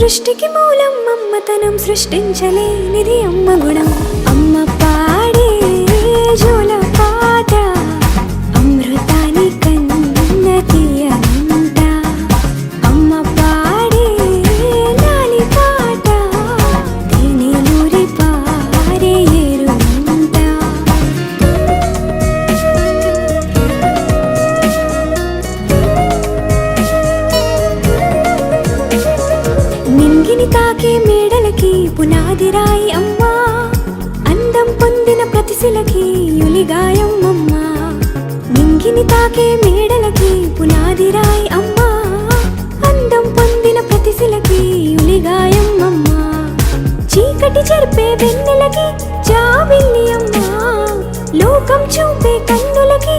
సృష్టికి మూలం అమ్మతనం సృష్టించలేనిది అమ్మ గుణం. అమ్మ పాడే జోల పాట అమృతాని కన్న తీయనంట. అమ్మ పాడే లాలి పాట తేనెలూరి పారే ఏరుంట. నింగిని తాకే మేడలకి పునాదిరాయి అమ్మా, అందం పొందిన ప్రతిశిలకి యులిగాయం అమ్మా. నింగిని తాకే మేడలకి పునాదిరాయి అమ్మా, అందం పొందిన ప్రతిశిలకి యులిగాయం అమ్మా. చీకటి చెరిపే వెన్నెలకి జాబిల్లి అమ్మా, లోకం చూపే కన్నులకి